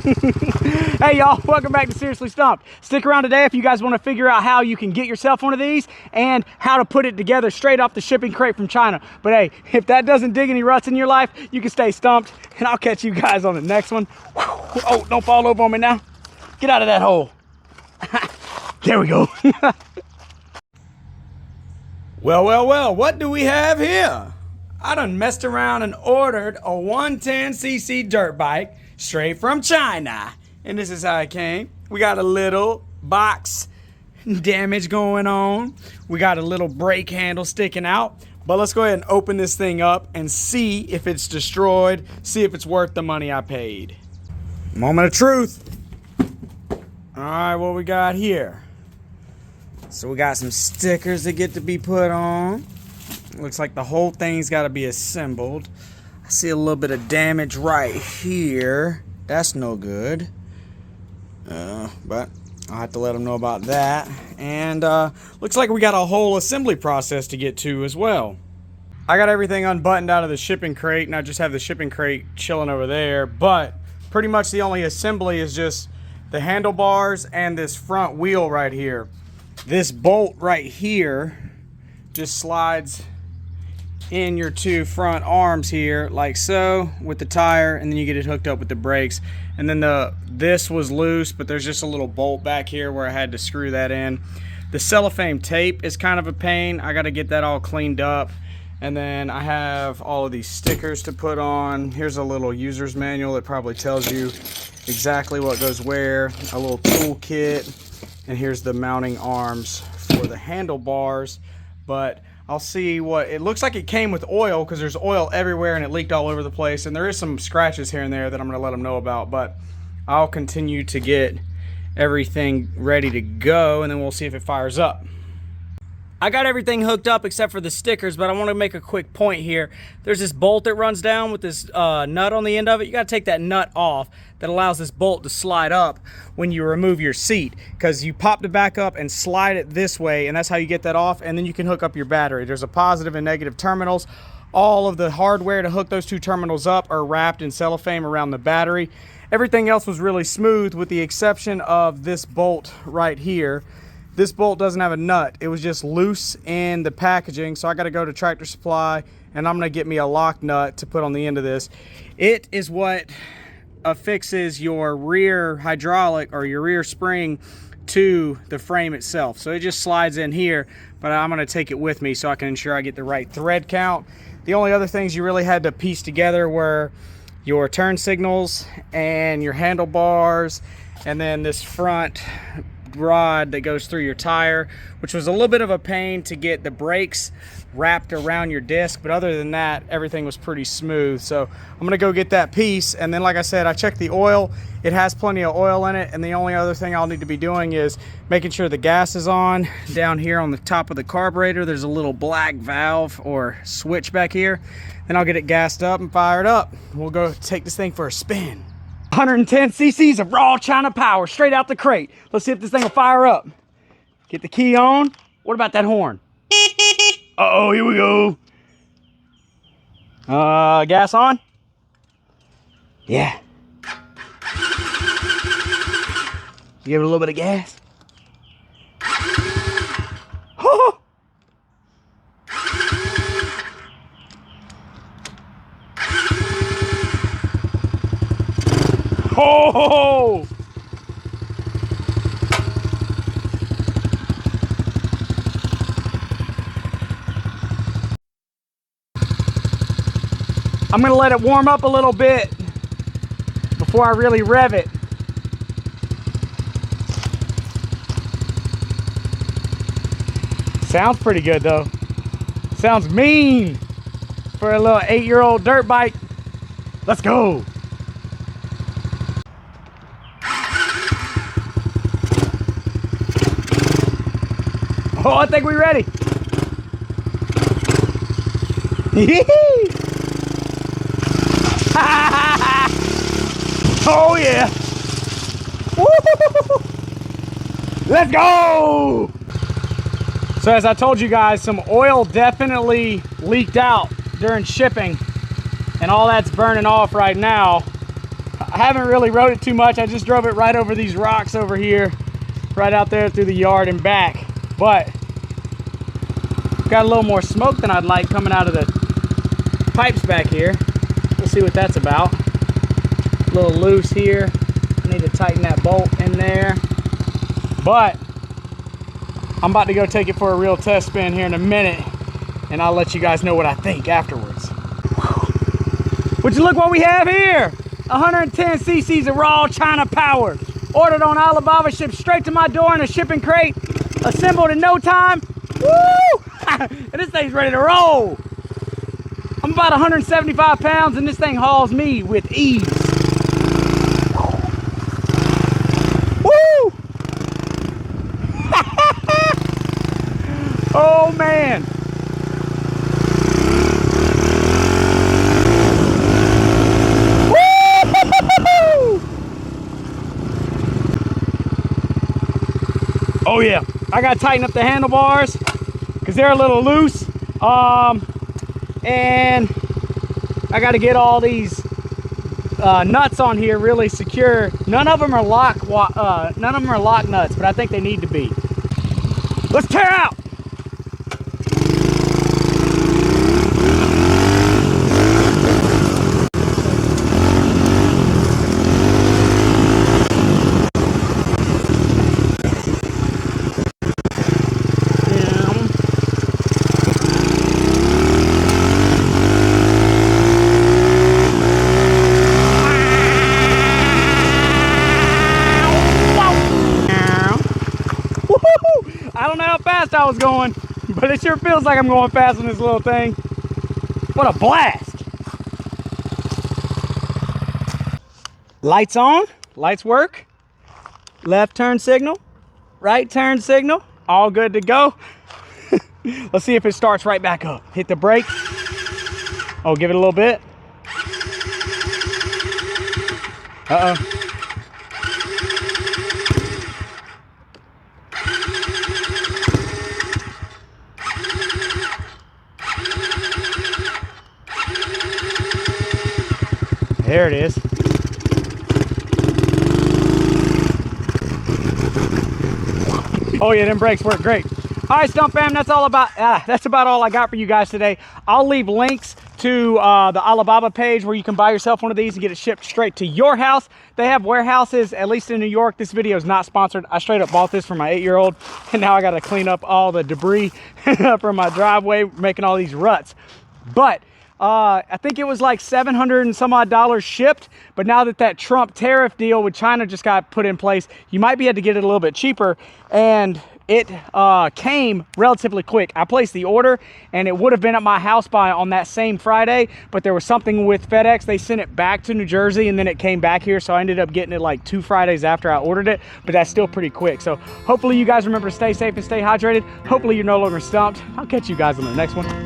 Hey y'all, welcome back to Seriously Stumped. Stick around today if you guys want to figure out how you can get yourself one of these and how to put it together straight off the shipping crate from China. But hey, if that doesn't dig any ruts in your life, you can stay stumped, and I'll catch you guys on the next one. Oh, don't fall over on me now. Get out of that hole. There we go. Well, what do we have here? I done messed around and ordered a 110cc dirt bike straight from China. And this is how it came. We got a little box damage going on. We got a little brake handle sticking out. But let's go ahead and open this thing up and see if it's destroyed, see if it's worth the money I paid. Moment of truth. All right, what we got here? So we got some stickers that get to be put on. Looks like the whole thing's got to be assembled. I see a little bit of damage right here. That's no good. But I'll have to let them know about that. And looks like we got a whole assembly process to get to as well. I got everything unbuttoned out of the shipping crate, and I just have the shipping crate chilling over there. But pretty much the only assembly is just the handlebars and this front wheel right here. This bolt right here just slides in your two front arms here like so with the tire, and then you get it hooked up with the brakes. And then this was loose, but there's just a little bolt back here where I had to screw that in. The cellophane tape is kind of a pain. I got to get that all cleaned up. And then I have all of these stickers to put on. Here's a little user's manual that probably tells you exactly what goes where, a little tool kit, and here's the mounting arms for the handlebars. But I'll see what it looks like. It came with oil because there's oil everywhere and it leaked all over the place, and there is some scratches here and there that I'm going to let them know about. But I'll continue to get everything ready to go, and then we'll see if it fires up. I got everything hooked up except for the stickers, but I want to make a quick point here. There's this bolt that runs down with this nut on the end of it. You got to take that nut off that allows this bolt to slide up when you remove your seat, because you pop the back up and slide it this way, and that's how you get that off, and then you can hook up your battery. There's a positive and negative terminals. All of the hardware to hook those two terminals up are wrapped in cellophane around the battery. Everything else was really smooth with the exception of this bolt right here. This bolt doesn't have a nut. It was just loose in the packaging, so I got to go to Tractor Supply, and I'm going to get me a lock nut to put on the end of this. It is what affixes your rear hydraulic or your rear spring to the frame itself. So it just slides in here, but I'm going to take it with me so I can ensure I get the right thread count. The only other things you really had to piece together were your turn signals and your handlebars, and then this front rod that goes through your tire, which was a little bit of a pain to get the brakes wrapped around your disc, but other than that, everything was pretty smooth. So I'm gonna go get that piece, and then like I said, I checked the oil. It has plenty of oil in it, and the only other thing I'll need to be doing is making sure the gas is on. Down here on the top of the carburetor, there's a little black valve or switch back here. Then I'll get it gassed up and fired up. We'll go take this thing for a spin. 110 cc's of raw China power straight out the crate. Let's see if this thing will fire up. Get the key on. What about that horn? Uh-oh, here we go. Gas on? Yeah. Give it a little bit of gas. Oh! Oh! I'm gonna let it warm up a little bit before I really rev it. Sounds pretty good though. Sounds mean for a little 8-year-old dirt bike. Let's go. Oh, I think we're ready. Oh yeah. Woo! Let's go. So as I told you guys, some oil definitely leaked out during shipping, and all that's burning off right now. I haven't really rode it too much. I just drove it right over these rocks over here, right out there through the yard and back. But got a little more smoke than I'd like coming out of the pipes back here. We'll see what that's about. A little loose here. I need to tighten that bolt in there. But I'm about to go take it for a real test spin here in a minute, and I'll let you guys know what I think afterwards. Would you look what we have here? 110 cc's of raw China power. Ordered on Alibaba, shipped straight to my door in a shipping crate. Assembled in no time. Woo! And this thing's ready to roll. I'm about 175 pounds and this thing hauls me with ease. Woo! Oh man. Woo! Oh yeah, I gotta tighten up the handlebars because they're a little loose. And I got to get all these nuts on here really secure. None of them are lock nuts, but I think they need to be. Let's tear out. I don't know how fast I was going, but it sure feels like I'm going fast on this little thing. What a blast. Lights on, lights work. Left turn signal, right turn signal, all good to go. Let's see if it starts right back up. Hit the brake. Oh, give it a little bit. Uh-oh. There it is. Oh yeah, them brakes work great. All right, Stump fam, that's about all I got for you guys today. I'll leave links to the Alibaba page where you can buy yourself one of these and get it shipped straight to your house. They have warehouses, at least in New York. This video is not sponsored. I straight up bought this for my 8-year-old, and now I got to clean up all the debris from my driveway, making all these ruts. But I think it was like $700 and some odd shipped, but now that Trump tariff deal with China just got put in place, you might be able to get it a little bit cheaper, and it came relatively quick. I placed the order and it would have been at my house on that same Friday, but there was something with FedEx. They sent it back to New Jersey and then it came back here, so I ended up getting it like 2 Fridays after I ordered it, but that's still pretty quick. So hopefully you guys remember to stay safe and stay hydrated. Hopefully you're no longer stumped. I'll catch you guys on the next one.